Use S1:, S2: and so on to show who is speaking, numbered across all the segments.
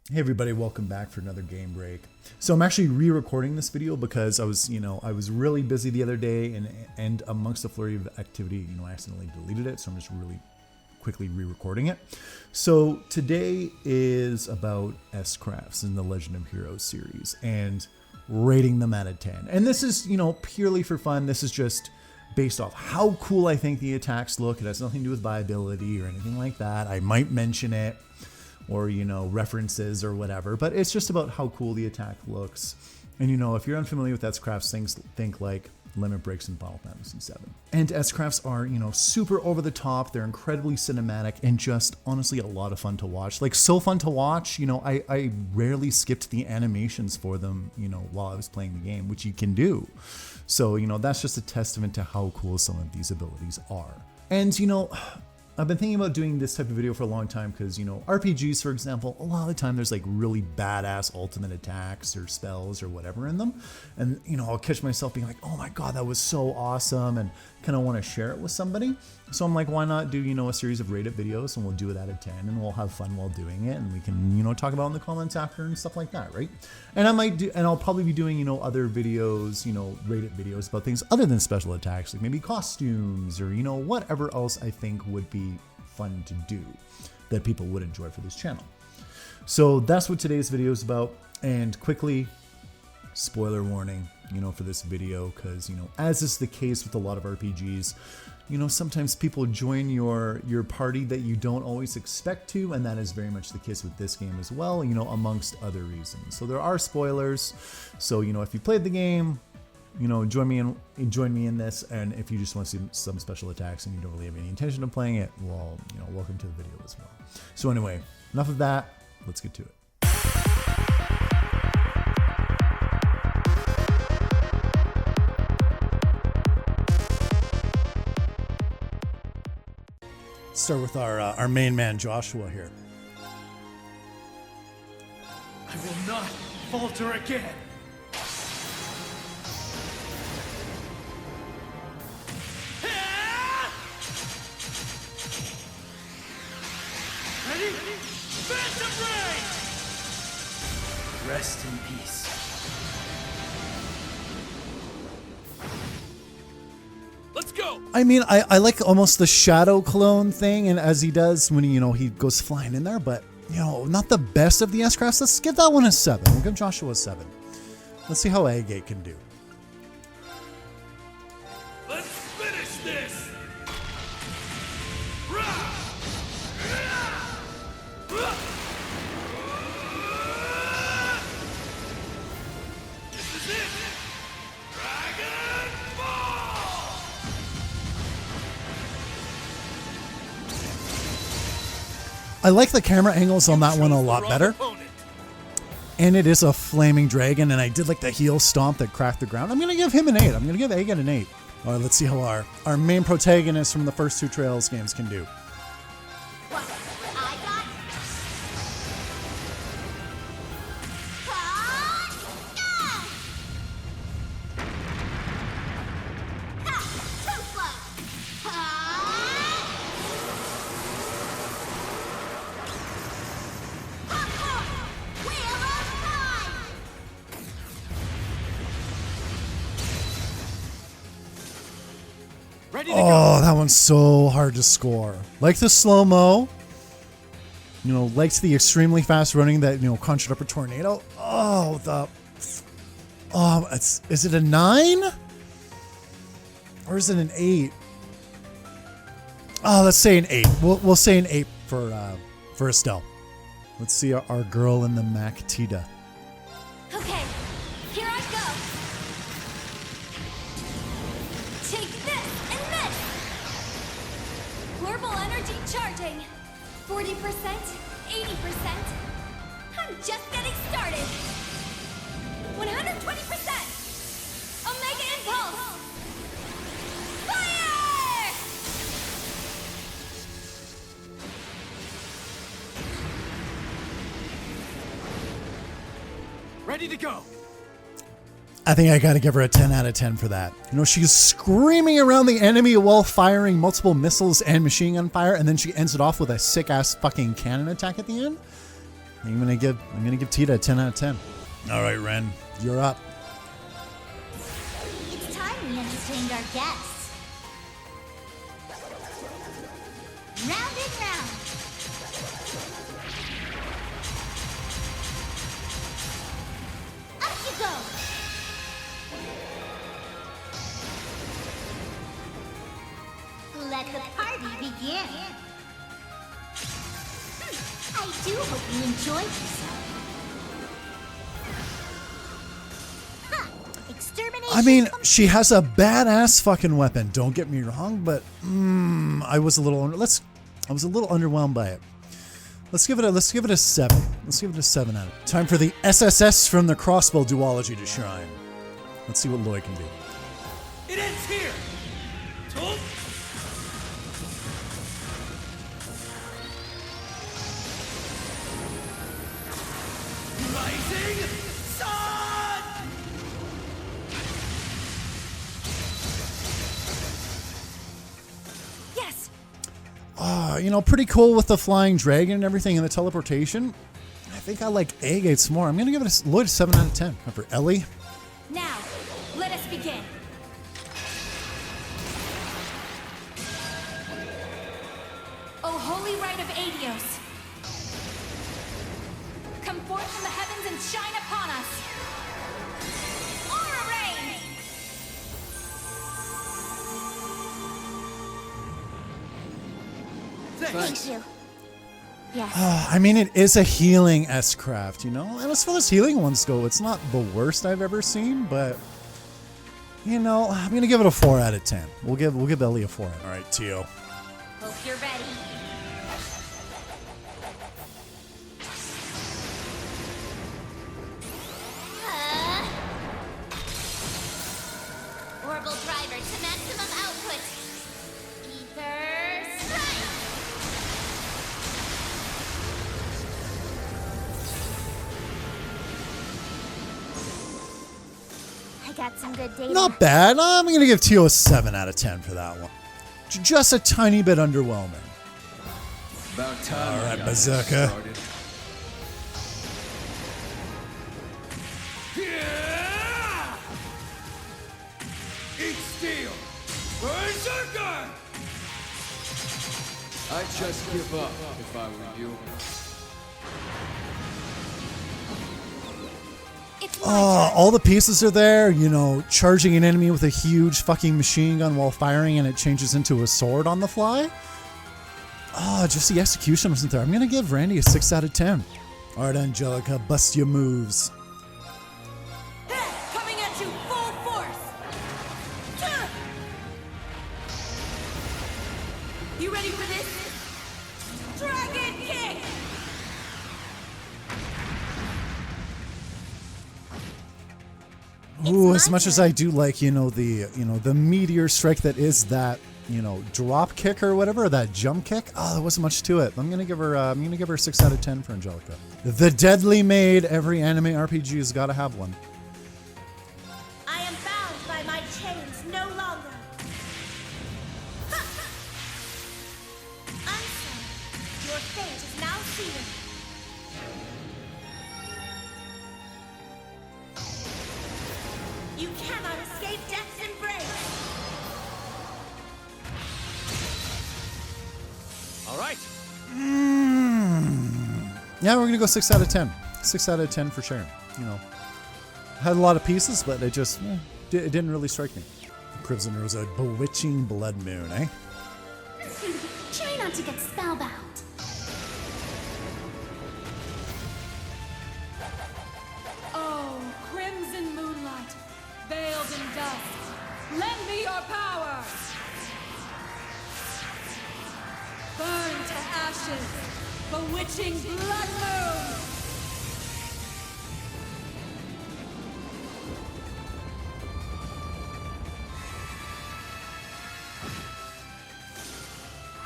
S1: Hey everybody, welcome back for another game break. So I'm actually re-recording this video because I was really busy the other day and amongst a flurry of activity, I accidentally deleted it. So I'm just really quickly re-recording it. So today is about S-Crafts in the Legend of Heroes series and rating them out of 10. And this is, purely for fun. This is just based off how cool I think the attacks look. It has nothing to do with viability or anything like that. I might mention it or, references or whatever, but it's just about how cool the attack looks. And, if you're unfamiliar with S-Crafts, think like Limit Breaks in Final Fantasy VII. And S-Crafts are, super over the top. They're incredibly cinematic and just honestly a lot of fun to watch. Like, so fun to watch. I rarely skipped the animations for them, while I was playing the game, which you can do. So, that's just a testament to how cool some of these abilities are. And, I've been thinking about doing this type of video for a long time because, RPGs, for example, a lot of the time there's like really badass ultimate attacks or spells or whatever in them. And, I'll catch myself being like, oh my God, that was so awesome, and kind of want to share it with somebody. So I'm like, why not do, a series of rated videos, and we'll do it out of 10 and we'll have fun while doing it. And we can, talk about it in the comments after and stuff like that, right? And I'll probably be doing, other videos, rated videos about things other than special attacks, like maybe costumes or, whatever else I think would be fun to do that people would enjoy for this channel. So that's what today's video is about. And quickly, spoiler warning, for this video, because, as is the case with a lot of RPGs, sometimes people join your party that you don't always expect to, and that is very much the case with this game as well, amongst other reasons. So there are spoilers. So, if you played the game, join me in this, and if you just want to see some special attacks and you don't really have any intention of playing it, well, welcome to the video as well. So anyway, enough of that. Let's get to it. Start with our main man Joshua here.
S2: I will not falter again. Ready? Phantom Ray! Rest in peace. Let's go!
S1: I mean, I like almost the shadow clone thing, and as he does when he goes flying in there, but not the best of the S-Crafts. Let's give that one a 7. We'll give Joshua a 7. Let's see how Agate can do.
S2: Let's finish this! This is it! Dragon Ball!
S1: I like the camera angles on that one a lot better. And it is a flaming dragon, and I did like the heel stomp that cracked the ground. I'm going to give him an 8. I'm going to give Agate an 8. All right, let's see how our main protagonist from the first 2 Trails games can do.
S3: What I got? Too slow. Wheel of Time.
S2: Ready to go!
S1: Oh, that one's so hard to score. Like the slow-mo. Likes the extremely fast running that, conjured up a tornado. Is it a 9? Or is it an 8? Oh, let's say an 8. We'll say an 8 for Estelle. Let's see our girl in the Mactida.
S3: Okay, here I go. Take this and this. Global energy charging. 40%, 80%. I'm just getting started. 120%. Omega Impulse. Fire!
S2: Ready to go!
S1: I think I gotta give her a 10 out of 10 for that. She's screaming around the enemy while firing multiple missiles and machine gun fire, and then she ends it off with a sick-ass fucking cannon attack at the end. I'm gonna give Tita a 10 out of 10. All right, Ren, you're up.
S3: It's time we entertained our guests. Round and round. Up you go. Let the party begin. I do hope you enjoyed yourself. Huh. Extermination.
S1: I mean, she has a badass fucking weapon. Don't get me wrong, but I was a little underwhelmed by it. Let's give it a 7. Let's give it a 7 out of. Time for the SSS from the crossbow duology to shine. Let's see what Lloyd can do.
S2: It ends here. Told. Rising sun.
S3: Yes.
S1: Pretty cool with the flying dragon and everything and the teleportation. I think I like Agates more. I'm going to give it Lloyd a 7 out of 10. And for Ellie,
S3: Now, let us begin. O holy rite of Adios, come forth from the heavens and shine upon us. Aura Rain! Thank you. Yes.
S1: I mean, it is a healing S-craft, And as far as healing ones go, it's not the worst I've ever seen, but, I'm going to give it a 4 out of 10. We'll give Ellie a 4. All right, Tio.
S3: Hope you're ready. Orbital driver to maximum output. Ether strike. I got some good data.
S1: Not bad. I'm going to give Tio a 7 out of 10 for that one. Just a tiny bit underwhelming.
S4: About time.
S1: All right, Berserker.
S2: Yeah! Eat steel. Berserker!
S4: I'd just give up if I were you.
S3: It's my turn.
S1: All the pieces are there, charging an enemy with a huge fucking machine gun while firing and it changes into a sword on the fly. Just the execution wasn't there. I'm going to give Randy a 6 out of 10. All right, Angelica, bust your moves.
S3: Coming at you full force. You ready for this? Dragon kick.
S1: Ooh,
S3: my
S1: as much as
S3: turn.
S1: I do like, the meteor strike that is that, drop kick or whatever, that jump kick. There wasn't much to it. I'm gonna give her 6 out of 10 for Angelica. The Deadly Maid. Every anime RPG has got to have one.
S3: I am bound by my chains no longer. Unseen, your fate is now sealed. You cannot escape death's embrace.
S2: All right.
S1: Yeah, we're gonna go 6 out of 10. 6 out of 10 for Sharon. Had a lot of pieces, but it just it didn't really strike me. Crimson Rose, a bewitching blood moon, eh?
S3: Try not to get spellbound.
S5: Oh, crimson moonlight, veiled in dust, lend me your power! Burn to ashes, bewitching blood moon!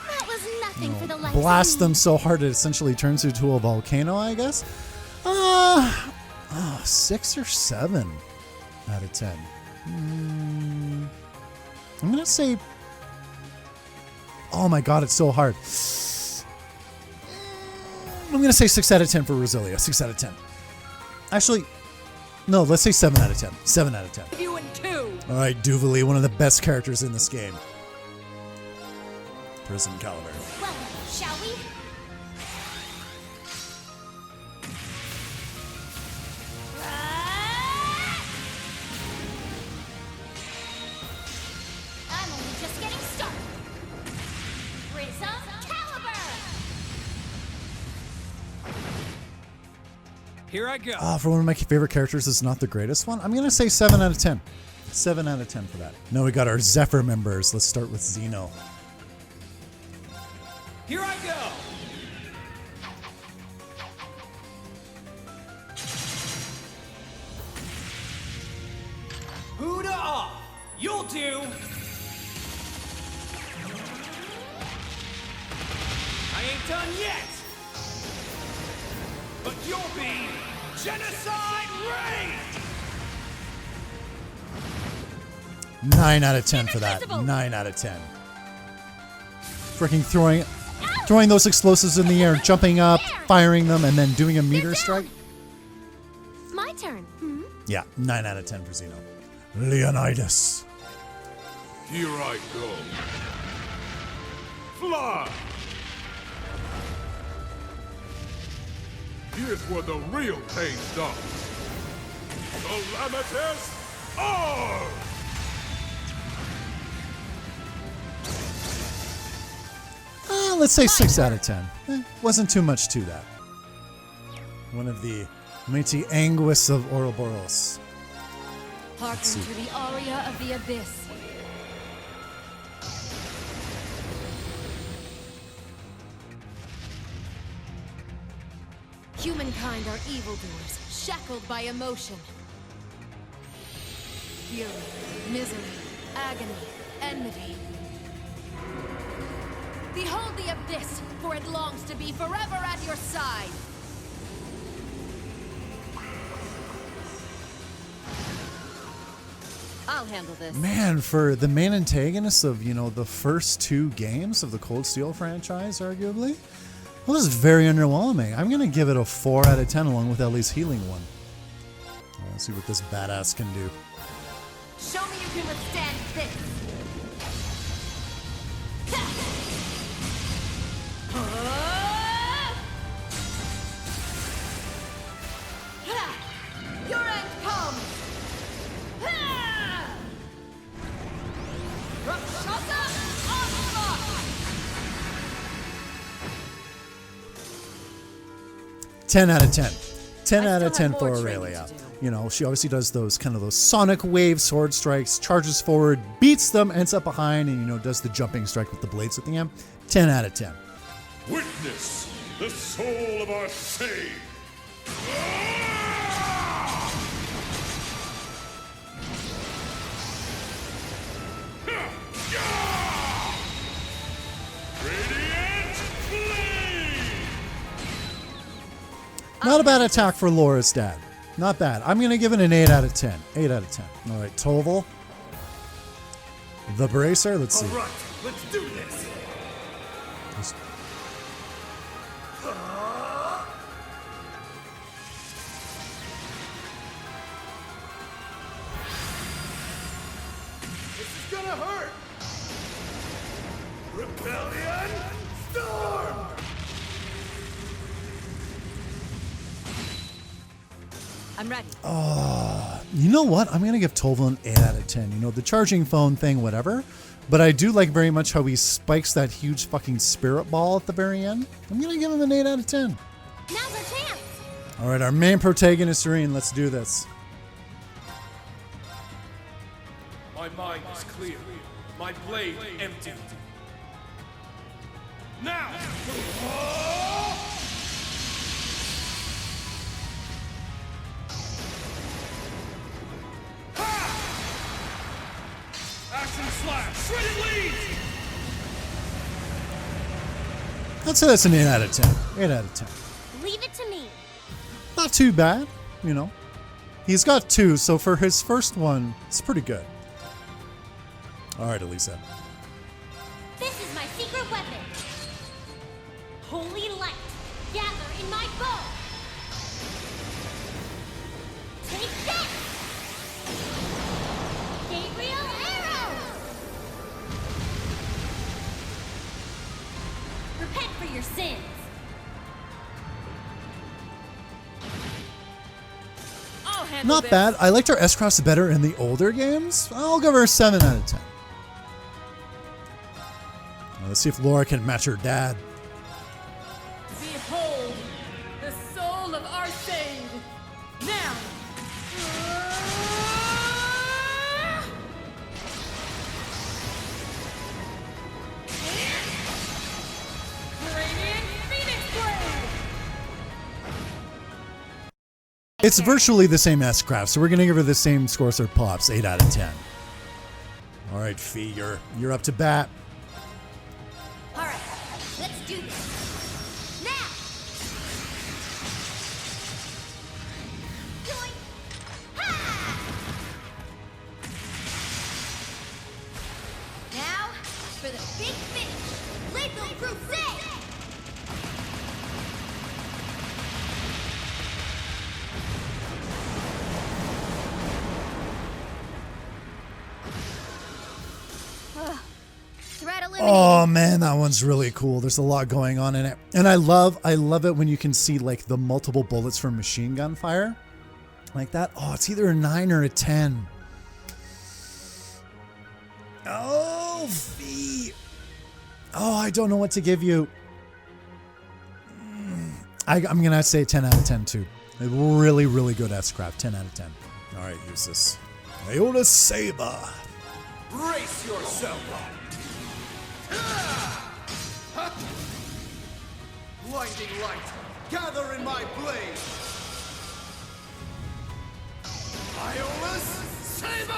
S3: That was nothing for the likes
S1: Blast
S3: of
S1: them
S3: me.
S1: so hard it essentially turns into a volcano, I guess. 6 or 7 out of 10. I'm gonna say, oh my god, it's so hard. I'm going to say 6 out of 10 for Roselia. 6 out of 10. Actually, no, let's say 7 out of 10. 7 out of 10.
S5: You and 2.
S1: All right, Duvali, one of the best characters in this game. Prison Caliber.
S3: Well, shall we? I'm only just getting started. Prism Caliber!
S2: Here I go.
S1: For one of my favorite characters, it's not the greatest one. I'm going to say 7 out of 10. 7 out of 10 for that. Now we got our Zephyr members. Let's start with Xeno.
S2: Here I go. Huda off. You'll do. I ain't done yet. But you'll be Genocide Ray.
S1: 9 out of 10 for that. 9 out of 10. Freaking throwing those explosives in the air, jumping up, firing them, and then doing a meteor strike.
S3: It's my turn.
S1: Yeah, 9 out of 10 for Xeno. Leonidas.
S6: Here I go. Fly! Here's where the real pain starts. Calamitous R!
S1: Let's say 6 out of 10. Wasn't too much to that. One of the mighty Anguis of Ouroboros.
S5: Hearken to the aria of the abyss. Humankind are evildoers, shackled by emotion. Fury, misery, agony, enmity. Behold the abyss, for it longs to be forever at your side. I'll handle this.
S1: Man, for the main antagonist of, the first 2 games of the Cold Steel franchise, arguably, well, this is very underwhelming. I'm going to give it a 4 out of 10 along with Ellie's healing one. Let's see what this badass can do.
S5: Show me you can withstand this. Your end comes. Rakshasa onslaught.
S1: 10 out of 10. 10 out of
S5: still
S1: 10
S5: have
S1: for
S5: more training
S1: Aurelia.
S5: to do.
S1: She obviously does those sonic wave sword strikes, charges forward, beats them, ends up behind, and does the jumping strike with the blades at the end. 10 out of 10.
S6: Witness the soul of our sage. Radiant flame.
S1: Not a bad attack for Laura's dad. Not bad. I'm going to give it an 8 out of 10. 8 out of 10. All right, Toval. The Bracer. Let's see.
S2: All right, let's do this.
S1: Just-
S2: This is gonna hurt. Rebellion Storm.
S5: I'm ready.
S1: You know what? I'm going to give Toval an 8 out of 10. The charging phone thing, whatever. But I do like very much how he spikes that huge fucking spirit ball at the very end. I'm going to give him an 8 out of 10.
S3: Now's our chance.
S1: All right, our main protagonist, Serene. Let's do this.
S2: My mind is clear. My blade empty. Now! Action slash! Shredded leads!
S1: I'd say that's an 8 out of 10. 8 out of 10.
S3: Leave it to me.
S1: Not too bad, He's got 2, so for his first one, it's pretty good. All right, Elisa.
S3: This is my secret weapon. Holy light, gather
S5: Join my bow!
S3: Take that! Gabriel Arrow!
S5: Repent for your sins! I'll handle
S1: Not
S5: this.
S1: bad. I liked her S-Cross better in the older games. I'll give her a 7 out of 10. Now, let's see if Laura can match her dad.
S5: Behold, the soul of Arcade! Now! Radiant Phoenix Blade!
S1: It's virtually the same S-Craft, so we're going to give her the same score so it pops, 8 out of 10. All right, Fee, you're up to bat.
S3: Alright, let's do this. Now! Join! Ha! Now, for the big finish! Lethal Crusade! Threat eliminated.
S1: Oh man, that one's really cool. There's a lot going on in it. And I love it when you can see like the multiple bullets from machine gun fire. Like that. Oh, it's either a 9 or a 10. Oh, Fee. Oh, I don't know what to give you. I'm going to say 10 out of 10 too. A really, really good S-Craft. 10 out of 10. All right, use this. Iota Saber.
S2: Brace yourself! Blinding light, gather in my blade! Iola's Saber!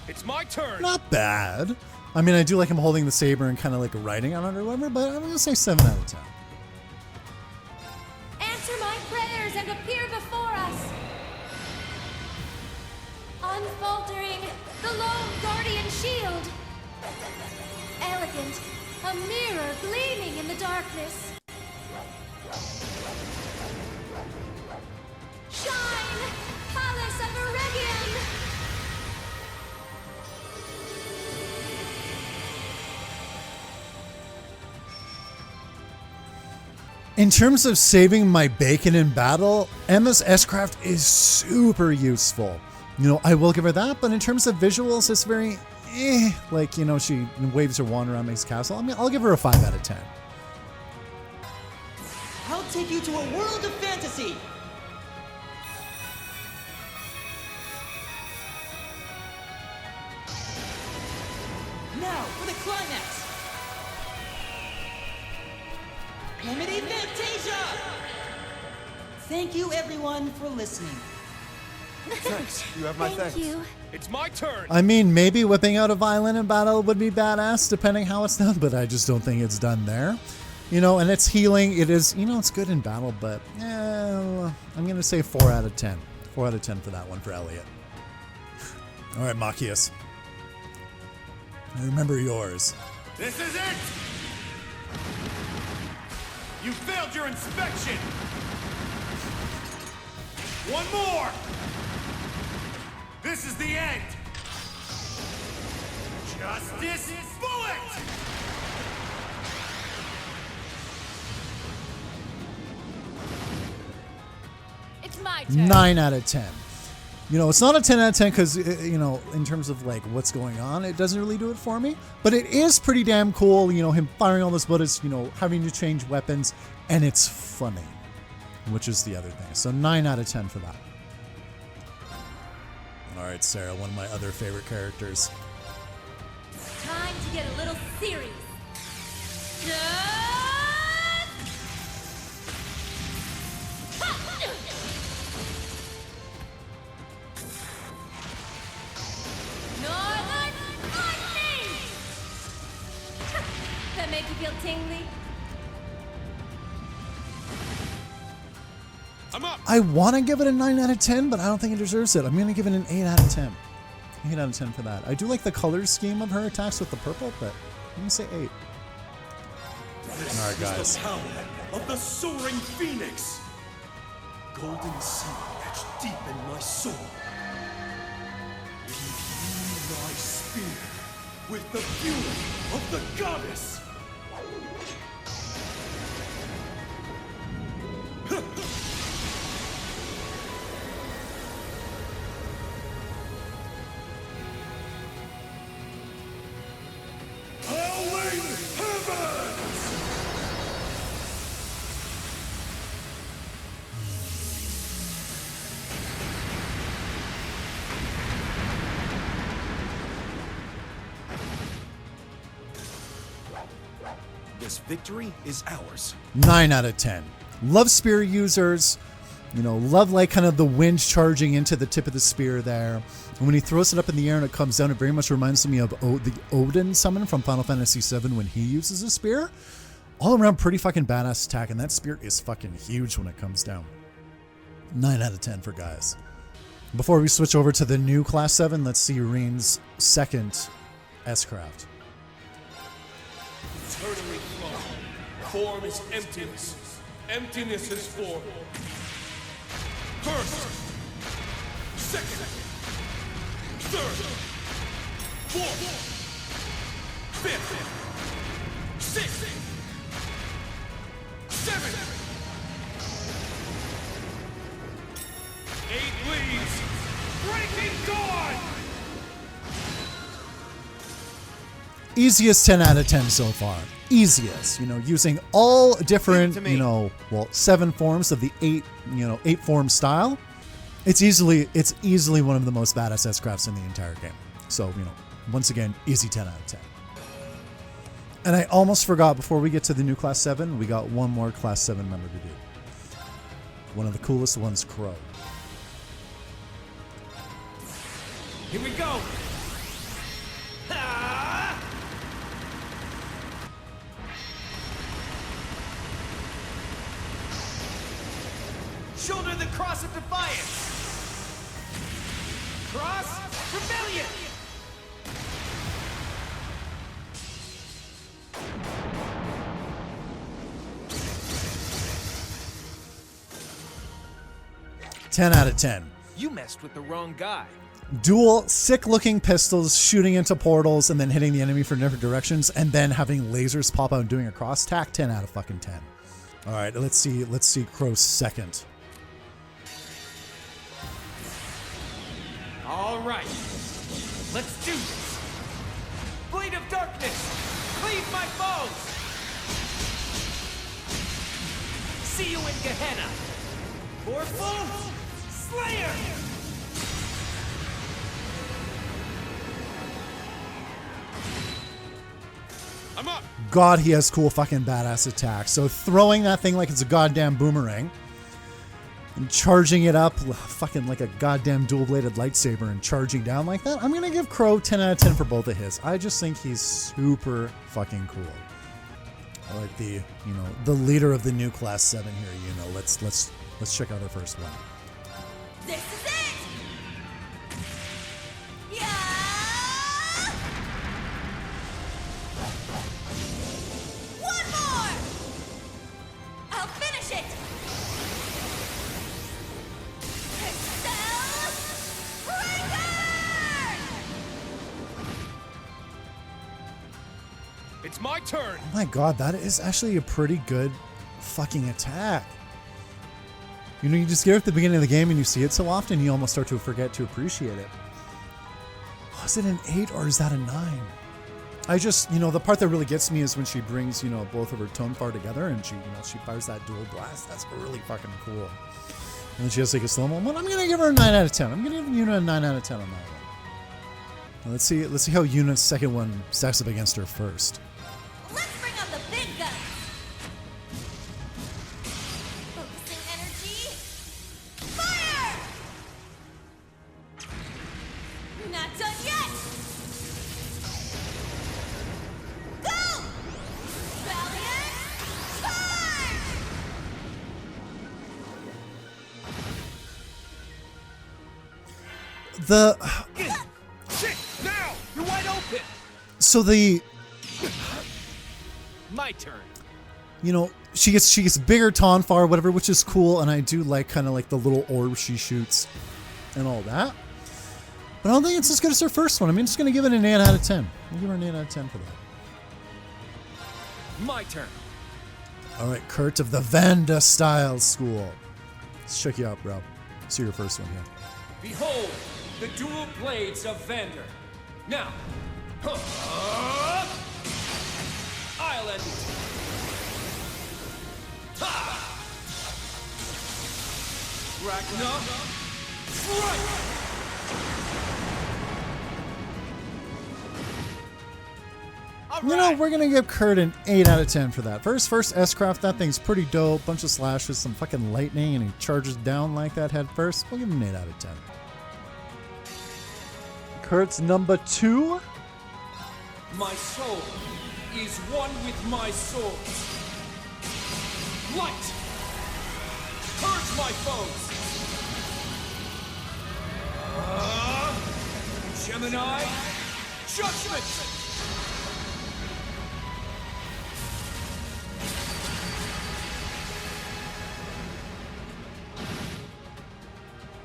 S2: It's my turn!
S1: Not bad. I mean, I do like him holding the saber and kind of like riding on it or whatever, but I'm going to say 7 out of 10.
S5: Answer my prayers and appear before us! Unfaltering, the lone guardian shield! Elegant, a mirror gleaming in the darkness! Shine, Palace of Eregion!
S1: In terms of saving my bacon in battle, Emma's S-Craft is super useful. You know, I will give her that, but in terms of visuals, it's very like, you know, she waves her wand around Meg's castle. I mean, I'll give her a 5 out of 10.
S7: I'll take you to a world of fantasy! Now, for the climax! Remedy Fantasia! Thank you, everyone, for listening.
S2: Thanks, you have my
S3: Thank you.
S2: It's my turn!
S1: I mean, maybe whipping out a violin in battle would be badass, depending how it's done, but I just don't think it's done there. You know, and it's healing. It is, you know, it's good in battle, but I'm going to say 4 out of 10. 4 out of 10 for that one for Elliot. All right, Machias. I remember yours.
S2: This is it! You failed your inspection! One more! This is the end! Justice Bullet!
S5: It's my turn!
S1: 9 out of 10. You know, it's not a 10 out of 10 because, you know, in terms of like what's going on, it doesn't really do it for me. But it is pretty damn cool, you know, him firing all those bullets, you know, having to change weapons, and it's funny, which is the other thing. So 9 out of 10 for that. All right, Sarah, one of my other favorite characters.
S5: Time to get a little serious. Just... Northern Lightning! That make you feel tingly?
S2: I'm up!
S1: I want to give it a 9 out of 10, but I don't think it deserves it. I'm going to give it an 8 out of 10. 8 out of 10 for that. I do like the color scheme of her attacks with the purple, but I'm going to say 8.
S2: This
S1: All right, guys.
S2: is the power of the soaring phoenix. Golden sun etched deep in my soul. Imbue my spear with the fury of the goddess. Howling heavens! This victory is ours.
S1: 9 out of 10. Love spear users. You know, love like kind of the wind charging into the tip of the spear there. And when he throws it up in the air and it comes down, it very much reminds me of the Odin summon from Final Fantasy VII when he uses a spear. All around pretty fucking badass attack, and that spear is fucking huge when it comes down. 9 out of 10 for guys. Before we switch over to the new Class 7, let's see Reen's second S-Craft.
S2: Eternally flow. Form is emptiness. Emptiness is form. First, second, third, fourth, fifth, sixth, seventh, 8 leaves, breaking dawn!
S1: Easiest 10 out of 10 so far. Easiest, you know, using all different, you know, well, 7 forms of the 8 form style. It's easily one of the most badass S-Crafts in the entire game. So, you know, once again, easy 10 out of 10. And I almost forgot, before we get to the new Class 7, we got one more Class 7 member to do. One of the coolest ones, Crow.
S2: Here we go!
S7: Shoulder the cross of defiance! Cross rebellion!
S1: Ten out of 10.
S8: You messed with the wrong guy.
S1: Dual sick-looking pistols shooting into portals and then hitting the enemy from different directions, and then having lasers pop out and doing a cross tack. 10 out of fucking 10. All right, let's see Crow's second.
S7: All right, let's do this. Blade of darkness, cleave my foes. See you in Gehenna. Forceful Slayer.
S2: I'm up!
S1: God, he has cool fucking badass attacks. So throwing that thing like it's a goddamn boomerang and charging it up fucking like a goddamn dual-bladed lightsaber and charging down like that, I'm gonna give Crow 10 out of 10 for both of his. I just think he's super fucking cool. I like the, you know, the leader of the new Class 7 here, you know. Let's check out our first one.
S3: This is it! Yeah! One more! I'll finish it!
S2: It's my turn!
S1: Oh my god, that is actually a pretty good fucking attack. You know, you just get it at the beginning of the game and you see it so often, you almost start to forget to appreciate it. Was it an 8 or is that a 9? I just, you know, the part that really gets me is when she brings, you know, both of her Tonfar together and she, you know, she fires that dual blast. That's really fucking cool. And then she has like a slow-mo. Well, I'm going to give her a 9 out of 10. I'm going to give Yuna a 9 out of 10 on that one. Now, let's see how Yuna's second one stacks up against her first.
S3: Let's bring on the big guns! Focusing energy. Fire! Not done yet! Go! Valiant! Charge!
S1: So the,
S8: My turn.
S1: you know, she gets bigger Tonfar or whatever, which is cool, and I do like kind of like the little orb she shoots and all that. But I don't think it's as good as her first one. I mean, I'm just gonna give it an 8 out of 10. I'll give her an 8 out of 10 for that.
S8: My turn.
S1: All right, Kurt of the Vanda Style School. Let's check you out, bro. See your first one here.
S7: Behold, the dual blades of Vander. Now, I'll end it. Ha! Ragnar, strike!
S1: You know, we're gonna give Kurt an 8 out of 10 for that. First S-Craft, that thing's pretty dope. Bunch of slashes, some fucking lightning, and he charges down like that head first. We'll give him an 8 out of 10. Kurt's number 2.
S7: My soul is one with my sword. Light! Purge my foes! Gemini, judgment!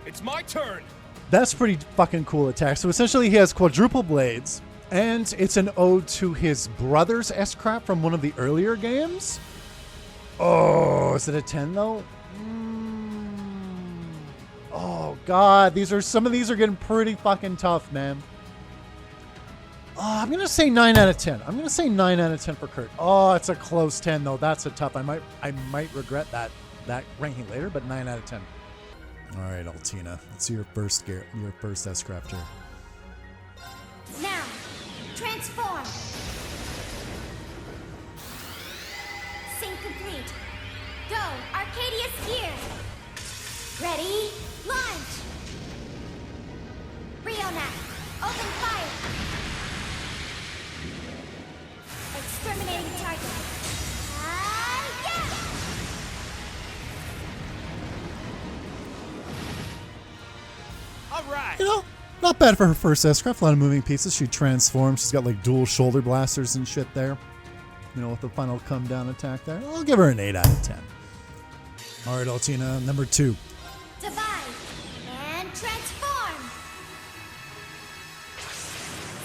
S8: It's my turn.
S1: That's pretty fucking cool attack. So essentially he has quadruple blades, and it's an ode to his brother's S-Crap from one of the earlier games. Oh, is it a 10 though? Oh god, some of these are getting pretty fucking tough, man. I'm gonna say 9 out of 10. I'm gonna say 9 out of 10 for Kurt. Oh, it's a close 10 though. That's a tough. I might regret that ranking later, but 9 out of 10. All right, Altina. Let's see your first S-Craft here.
S3: Now, transform. Sync complete. Go, Arcadia Sphere. Ready, launch. Rionac, open fire. Exterminating target. Yeah!
S8: All right.
S1: You know, not bad for her first S-Craft. A lot of moving pieces. She transforms. She's got like dual shoulder blasters and shit there. You know, with the final come down attack there. I'll give her an 8 out of 10. All right, Altina, number 2.
S3: Divide and transform.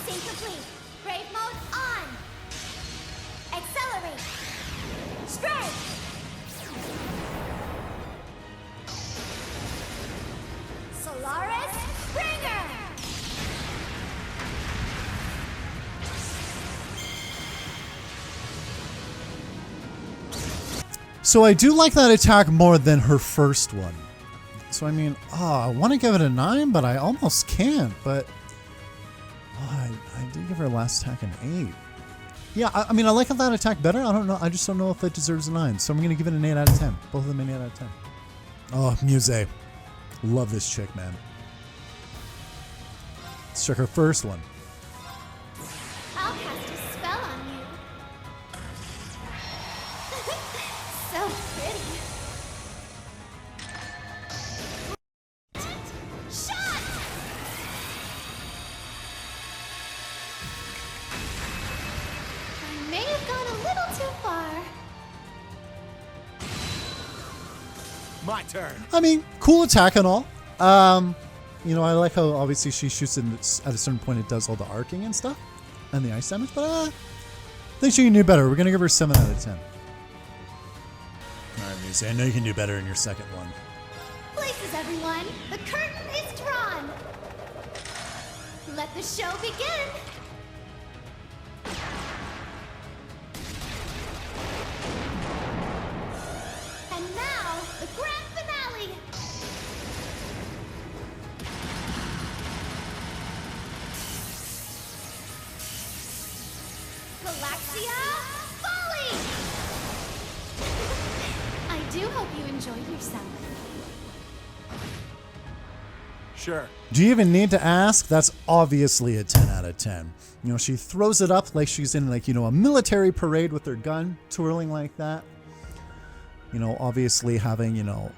S3: Sync complete. Brave mode on. Accelerate. Strike. Solaris Springer.
S1: So I do like that attack more than her first one. So I mean, I want to give it a 9, but I almost can't. But I did give her last attack an 8. Yeah, I mean, I like that attack better. I don't know. I just don't know if it deserves a 9. So I'm going to give it an 8 out of 10. Both of them an 8 out of 10. Oh, Muse. Love this chick, man. Let's check her first one.
S3: I'll cast a spell on you. So pretty. Shot! I may have gone a little too far.
S8: My turn.
S1: I mean, cool attack and all. You know, I like how obviously she shoots in at a certain point. It does all the arcing and stuff and the ice damage, but I think she can do better. We're gonna give her 7 out of 10. All right, Muse, I know you can do better in your second one.
S3: Places, everyone. The curtain is drawn. Let the show begin. And now, the grand finale. Galaxia Folly! I do hope you enjoyed yourself.
S8: Sure.
S1: Do you even need to ask? That's obviously a 10 out of 10. You know, she throws it up like she's in like, you know, a military parade with her gun twirling like that. You know, obviously having, you know,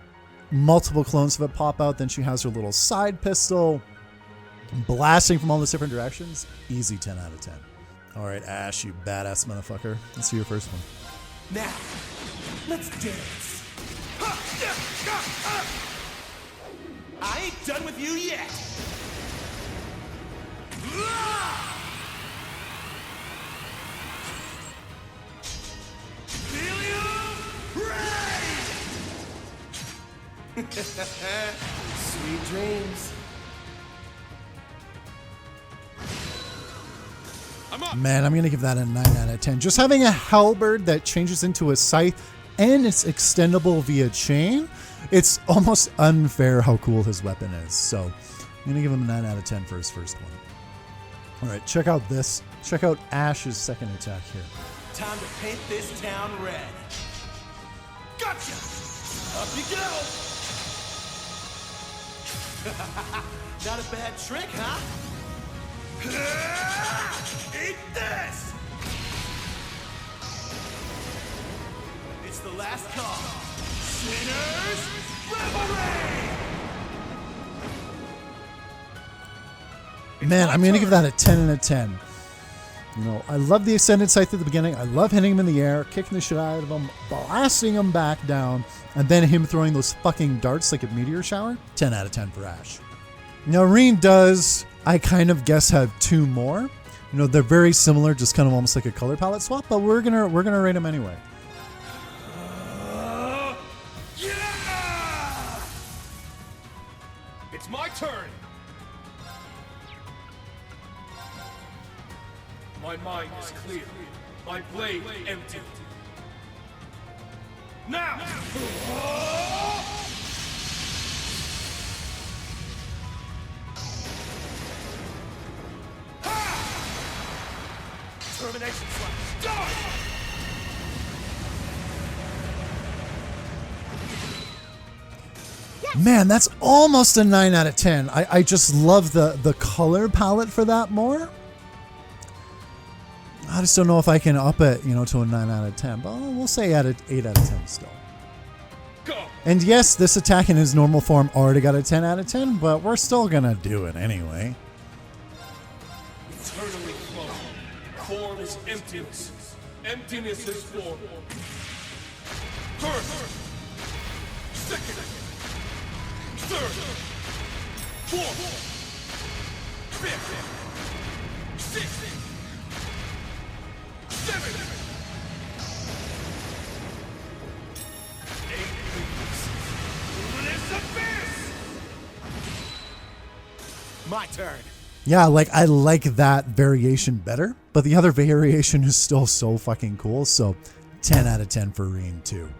S1: multiple clones of it pop out. Then she has her little side pistol blasting from all these different directions. Easy 10 out of 10. All right, Ash, you badass motherfucker. Let's see your first one.
S2: Now, let's dance. I ain't done with you yet. Sweet dreams.
S1: Man, I'm going to give that a 9 out of 10. Just having a halberd that changes into a scythe and it's extendable via chain, it's almost unfair how cool his weapon is. So I'm going to give him a 9 out of 10 for his first one. All right, check out this. Check out Ash's second attack here.
S2: Time to paint this town red. Gotcha! Up you go! Not a bad trick, huh? Eat this! It's the last call. Sinners, revelry!
S1: Man, I'm going to give that a 10 out of 10. You know, I love the extended scythe at the beginning. I love hitting him in the air, kicking the shit out of him, blasting him back down, and then him throwing those fucking darts like a meteor shower. 10 out of 10 for Ash. Now, Reen does, I kind of guess, have two more. You know, they're very similar, just kind of almost like a color palette swap, but we're gonna rate them anyway.
S2: Yeah!
S8: It's my turn. My mind is clear. My blade empty. Now!
S2: Termination slash. Die!
S1: Man, that's almost a 9 out of 10. I just love the color palette for that more. I just don't know if I can up it, you know, to a 9 out of 10, but we'll say at an 8 out of 10 still.
S8: Go!
S1: And yes, this attack in his normal form already got a 10 out of 10, but we're still gonna do it anyway.
S8: Eternally flow. Form is emptiness. Emptiness is form. First. Second. Third. Fourth. Fifth. Sixth. 7, 8 Luminous abyss!
S2: My turn.
S1: Yeah, like I like that variation better, but the other variation is still so fucking cool. So 10 out of 10 for Reen too.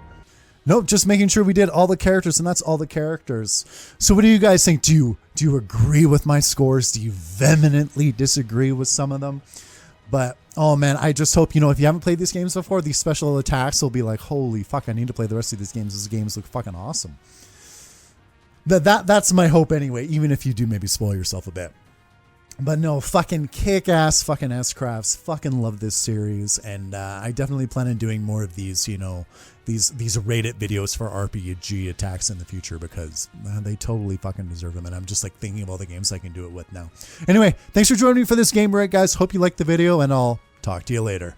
S1: Nope, just making sure we did all the characters, and that's all the characters. So what do you guys think? Do you agree with my scores? Do you vehemently disagree with some of them? But, oh man, I just hope, you know, if you haven't played these games before, these special attacks will be like, holy fuck, I need to play the rest of these games. These games look fucking awesome. That's my hope anyway, even if you do maybe spoil yourself a bit. But no, fucking kick-ass fucking S-Crafts. Fucking love this series. And I definitely plan on doing more of these, you know, these rated videos for RPG attacks in the future, because they totally fucking deserve them. And I'm just like thinking of all the games I can do it with now. Anyway, thanks for joining me for this game break, guys. Hope you liked the video, and I'll talk to you later.